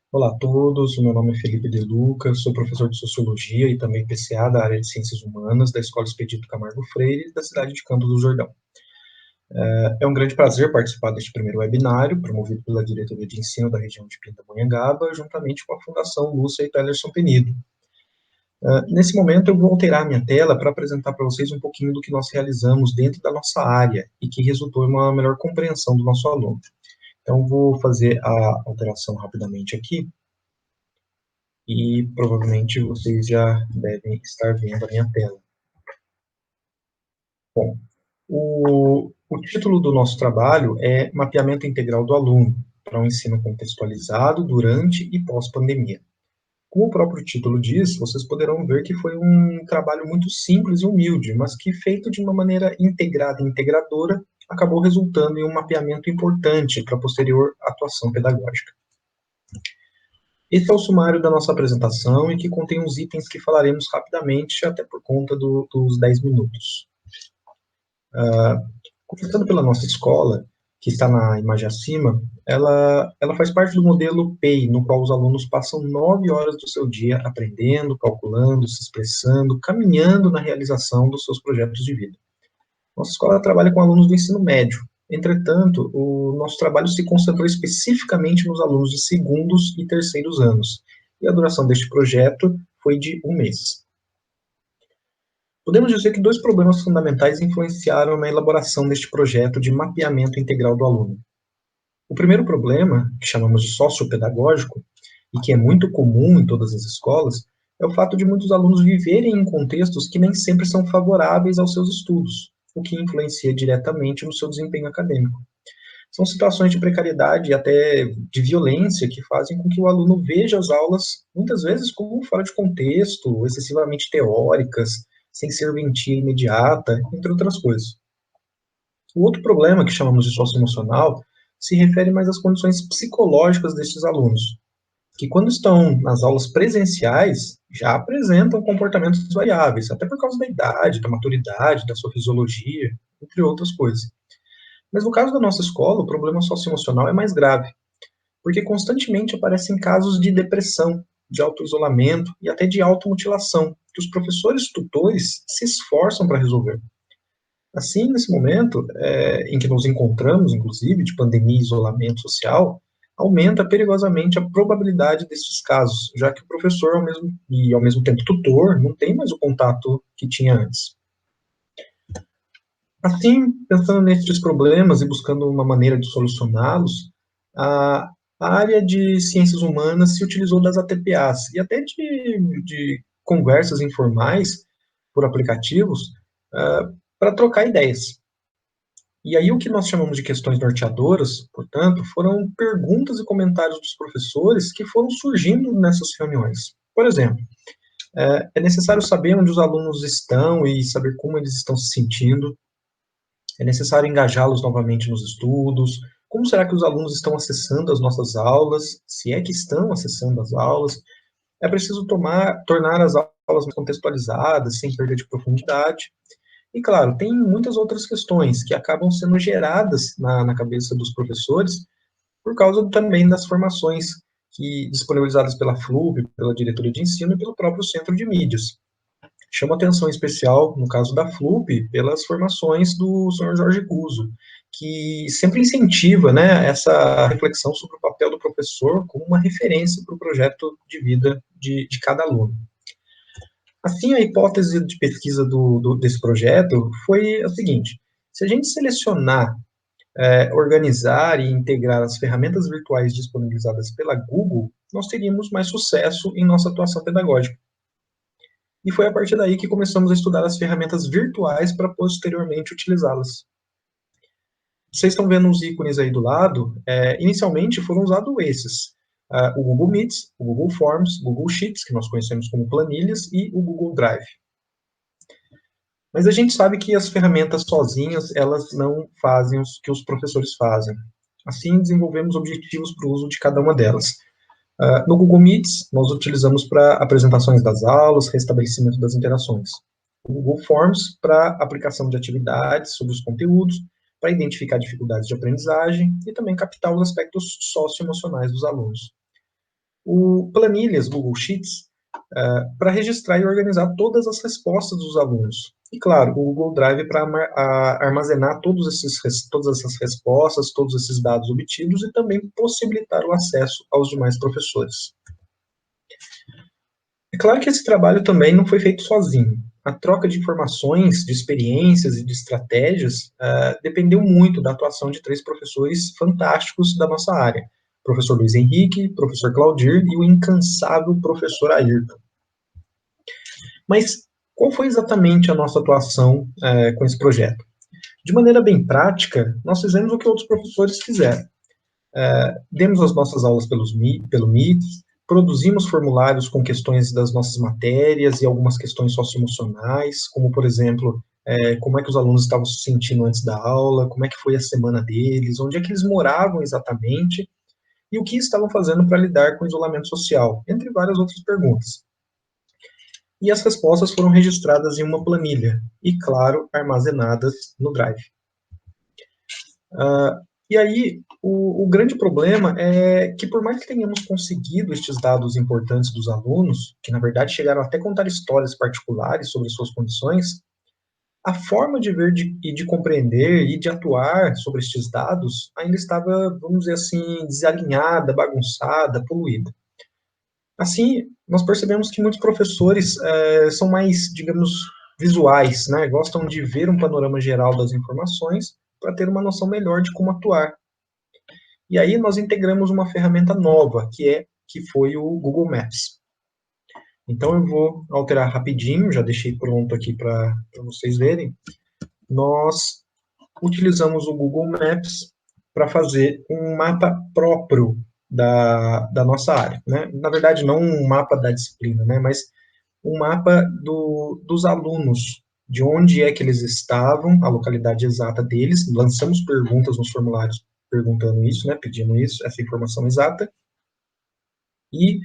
Olá a todos, o meu nome é Felipe De Luca, sou professor de Sociologia e também PCA da área de Ciências Humanas da Escola Expedito Camargo Freire, da cidade de Campos do Jordão. É um grande prazer participar deste primeiro webinário, promovido pela Diretoria de Ensino da região de Pindamonhangaba, juntamente com a Fundação Lúcia e Pelerson Penido. Nesse momento, eu vou alterar a minha tela para apresentar para vocês um pouquinho do que nós realizamos dentro da nossa área e que resultou em uma melhor compreensão do nosso aluno. Então, vou fazer a alteração rapidamente aqui. E provavelmente vocês já devem estar vendo a minha tela. Bom, o título do nosso trabalho é Mapeamento Integral do Aluno para um ensino contextualizado durante e pós-pandemia. Como o próprio título diz, vocês poderão ver que foi um trabalho muito simples e humilde, mas que, feito de uma maneira integrada e integradora, acabou resultando em um mapeamento importante para a posterior atuação pedagógica. Esse é o sumário da nossa apresentação e que contém uns itens que falaremos rapidamente, até por conta dos 10 minutos. Começando pela nossa escola, que está na imagem acima, ela faz parte do modelo PEI, no qual os alunos passam 9 horas do seu dia aprendendo, calculando, se expressando, caminhando na realização dos seus projetos de vida. Nossa escola trabalha com alunos do ensino médio. Entretanto, o nosso trabalho se concentrou especificamente nos alunos de segundos e terceiros anos, e a duração deste projeto foi de 1 mês. Podemos dizer que dois problemas fundamentais influenciaram na elaboração deste projeto de mapeamento integral do aluno. O primeiro problema, que chamamos de sociopedagógico, e que é muito comum em todas as escolas, é o fato de muitos alunos viverem em contextos que nem sempre são favoráveis aos seus estudos, o que influencia diretamente no seu desempenho acadêmico. São situações de precariedade e até de violência que fazem com que o aluno veja as aulas, muitas vezes, como fora de contexto, excessivamente teóricas, sem serventia imediata, entre outras coisas. O outro problema, que chamamos de socioemocional, se refere mais às condições psicológicas destes alunos, que quando estão nas aulas presenciais, já apresentam comportamentos variáveis, até por causa da idade, da maturidade, da sua fisiologia, entre outras coisas. Mas no caso da nossa escola, o problema socioemocional é mais grave, porque constantemente aparecem casos de depressão, de autoisolamento e até de automutilação, que os professores tutores se esforçam para resolver. Assim, nesse momento em que nos encontramos, inclusive, de pandemia e isolamento social, aumenta perigosamente a probabilidade desses casos, já que o professor, ao mesmo tempo tutor, não tem mais o contato que tinha antes. Assim, pensando nesses problemas e buscando uma maneira de solucioná-los, a área de ciências humanas se utilizou das ATPAs e até de conversas informais por aplicativos para trocar ideias. E aí o que nós chamamos de questões norteadoras, portanto, foram perguntas e comentários dos professores que foram surgindo nessas reuniões. Por exemplo, é necessário saber onde os alunos estão e saber como eles estão se sentindo. É necessário engajá-los novamente nos estudos. Como será que os alunos estão acessando as nossas aulas? Se é que estão acessando as aulas? É preciso tornar as aulas mais contextualizadas, sem perda de profundidade. E, claro, tem muitas outras questões que acabam sendo geradas na cabeça dos professores por causa também das formações disponibilizadas pela FLUP, pela diretoria de ensino e pelo próprio centro de mídias. Chama atenção especial, no caso da FLUP, pelas formações do Sr. Jorge Guzzo, que sempre incentiva, né, essa reflexão sobre o papel do professor como uma referência para o projeto de vida de cada aluno. Assim, a hipótese de pesquisa desse projeto foi a seguinte: se a gente selecionar, organizar e integrar as ferramentas virtuais disponibilizadas pela Google, nós teríamos mais sucesso em nossa atuação pedagógica. E foi a partir daí que começamos a estudar as ferramentas virtuais para posteriormente utilizá-las. Vocês estão vendo os ícones aí do lado, inicialmente foram usados esses, o Google Meets, o Google Forms, o Google Sheets, que nós conhecemos como planilhas, e o Google Drive. Mas a gente sabe que as ferramentas sozinhas, elas não fazem o que os professores fazem. Assim, desenvolvemos objetivos para o uso de cada uma delas. No Google Meets, nós utilizamos para apresentações das aulas, restabelecimento das interações. O Google Forms para aplicação de atividades sobre os conteúdos, para identificar dificuldades de aprendizagem e também captar os aspectos socioemocionais dos alunos. planilhas, Google Sheets, para registrar e organizar todas as respostas dos alunos. E, claro, o Google Drive para armazenar todas essas respostas, todos esses dados obtidos e também possibilitar o acesso aos demais professores. É claro que esse trabalho também não foi feito sozinho. A troca de informações, de experiências e de estratégias dependeu muito da atuação de 3 professores fantásticos da nossa área. Professor Luiz Henrique, professor Claudir e o incansável professor Ayrton. Mas qual foi exatamente a nossa atuação com esse projeto? De maneira bem prática, nós fizemos o que outros professores fizeram. Demos as nossas aulas pelo Meet, produzimos formulários com questões das nossas matérias e algumas questões socioemocionais, como, por exemplo, como é que os alunos estavam se sentindo antes da aula, como é que foi a semana deles, onde é que eles moravam exatamente, e o que estavam fazendo para lidar com o isolamento social, entre várias outras perguntas. E as respostas foram registradas em uma planilha, e, claro, armazenadas no Drive. E aí, o grande problema é que, por mais que tenhamos conseguido estes dados importantes dos alunos, que na verdade chegaram até a contar histórias particulares sobre suas condições, a forma de ver e de compreender e de atuar sobre estes dados ainda estava, vamos dizer assim, desalinhada, bagunçada, poluída. Assim, nós percebemos que muitos professores são mais, digamos, visuais, né? Gostam de ver um panorama geral das informações para ter uma noção melhor de como atuar. E aí nós integramos uma ferramenta nova, que foi o Google Maps. Então eu vou alterar rapidinho, já deixei pronto aqui para vocês verem. Nós utilizamos o Google Maps para fazer um mapa próprio da nossa área, né? Na verdade, não um mapa da disciplina, né? Mas um mapa dos alunos, de onde é que eles estavam, a localidade exata deles. Lançamos perguntas nos formulários perguntando isso, né? Pedindo isso, essa informação exata. E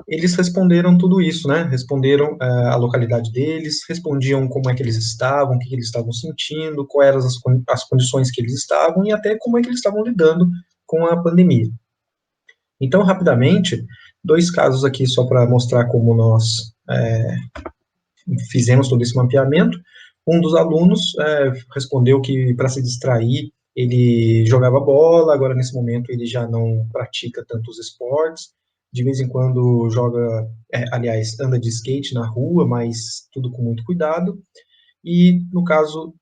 eles responderam tudo isso, né? Responderam a localidade deles, respondiam como é que eles estavam, o que eles estavam sentindo, quais eram as condições que eles estavam e até como é que eles estavam lidando com a pandemia. Então, rapidamente, 2 casos aqui só para mostrar como nós fizemos todo esse mapeamento. Um dos alunos respondeu que para se distrair ele jogava bola, agora nesse momento ele já não pratica tantos esportes, de vez em quando joga, aliás, anda de skate na rua, mas tudo com muito cuidado. E no caso,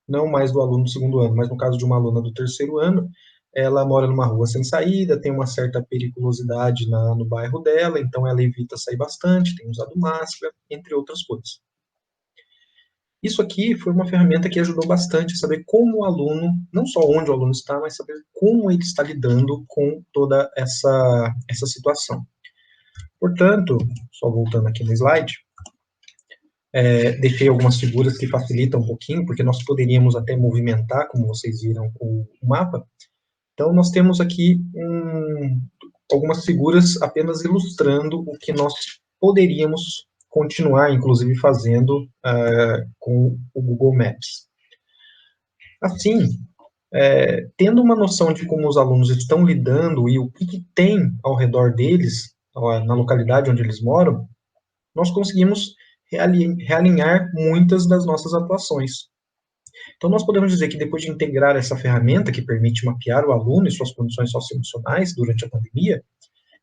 não mais do aluno do 2º ano, mas no caso de uma aluna do 3º ano, ela mora numa rua sem saída, tem uma certa periculosidade no bairro dela, então ela evita sair bastante, tem usado máscara, entre outras coisas. Isso aqui foi uma ferramenta que ajudou bastante a saber como o aluno, não só onde o aluno está, mas saber como ele está lidando com toda essa situação. Portanto, só voltando aqui no slide, deixei algumas figuras que facilitam um pouquinho, porque nós poderíamos até movimentar, como vocês viram, o mapa. Então, nós temos aqui algumas figuras apenas ilustrando o que nós poderíamos continuar, inclusive, fazendo com o Google Maps. Assim, tendo uma noção de como os alunos estão lidando e o que tem ao redor deles, na localidade onde eles moram, nós conseguimos realinhar muitas das nossas atuações. Então, nós podemos dizer que depois de integrar essa ferramenta que permite mapear o aluno e suas condições socioemocionais durante a pandemia,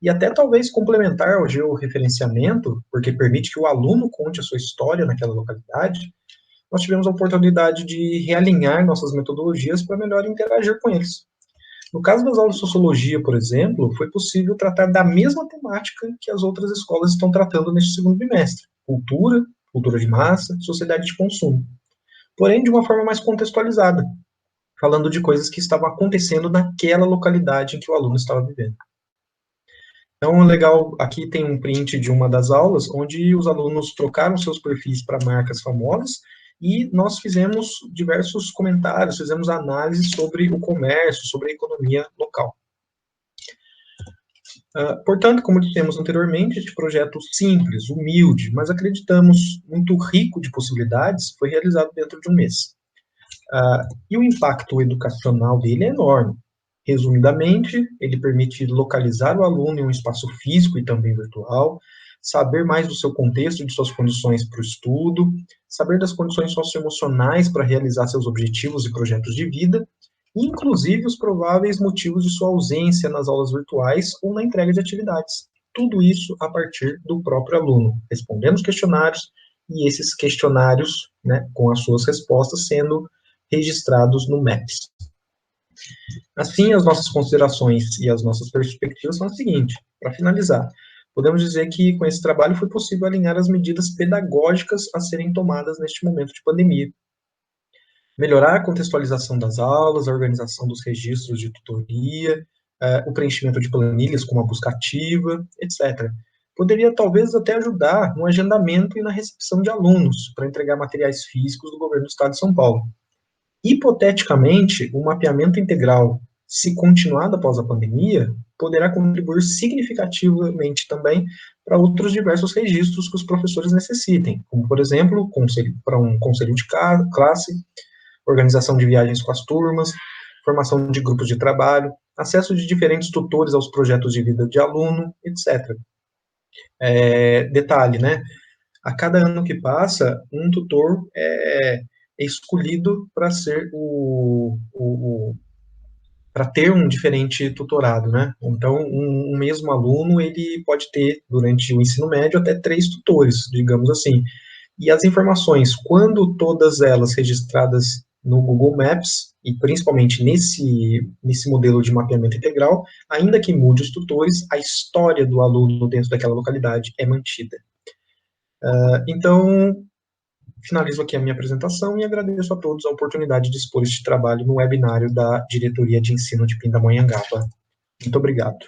e até talvez complementar ao georreferenciamento, porque permite que o aluno conte a sua história naquela localidade, nós tivemos a oportunidade de realinhar nossas metodologias para melhor interagir com eles. No caso das aulas de sociologia, por exemplo, foi possível tratar da mesma temática que as outras escolas estão tratando neste 2º bimestre: cultura, cultura de massa, sociedade de consumo. Porém, de uma forma mais contextualizada, falando de coisas que estavam acontecendo naquela localidade em que o aluno estava vivendo. Então, legal, aqui tem um print de uma das aulas, onde os alunos trocaram seus perfis para marcas famosas, e nós fizemos diversos comentários, fizemos análise sobre o comércio, sobre a economia local. Portanto, como dissemos anteriormente, este projeto simples, humilde, mas acreditamos muito rico de possibilidades, foi realizado dentro de um mês. E o impacto educacional dele é enorme. Resumidamente, ele permite localizar o aluno em um espaço físico e também virtual, saber mais do seu contexto, de suas condições para o estudo, saber das condições socioemocionais para realizar seus objetivos e projetos de vida, inclusive os prováveis motivos de sua ausência nas aulas virtuais ou na entrega de atividades. Tudo isso a partir do próprio aluno, respondendo os questionários e esses questionários, né, com as suas respostas sendo registrados no MAPS. Assim, as nossas considerações e as nossas perspectivas são as seguintes, para finalizar. Podemos dizer que, com esse trabalho, foi possível alinhar as medidas pedagógicas a serem tomadas neste momento de pandemia. Melhorar a contextualização das aulas, a organização dos registros de tutoria, o preenchimento de planilhas com uma busca ativa, etc. Poderia, talvez, até ajudar no agendamento e na recepção de alunos, para entregar materiais físicos do governo do Estado de São Paulo. Hipoteticamente, o mapeamento integral, se continuado após a pandemia, poderá contribuir significativamente também para outros diversos registros que os professores necessitem, como, por exemplo, para um conselho de classe, organização de viagens com as turmas, formação de grupos de trabalho, acesso de diferentes tutores aos projetos de vida de aluno, etc. Detalhe, né? A cada ano que passa, um tutor é escolhido para ser para ter um diferente tutorado, né? Então, um mesmo aluno, ele pode ter, durante o ensino médio, até 3 tutores, digamos assim. E as informações, quando todas elas registradas no Google Maps, e principalmente nesse modelo de mapeamento integral, ainda que mude os tutores, a história do aluno dentro daquela localidade é mantida. Então, finalizo aqui a minha apresentação e agradeço a todos a oportunidade de expor este trabalho no webinário da Diretoria de Ensino de Pindamonhangaba. Muito obrigado.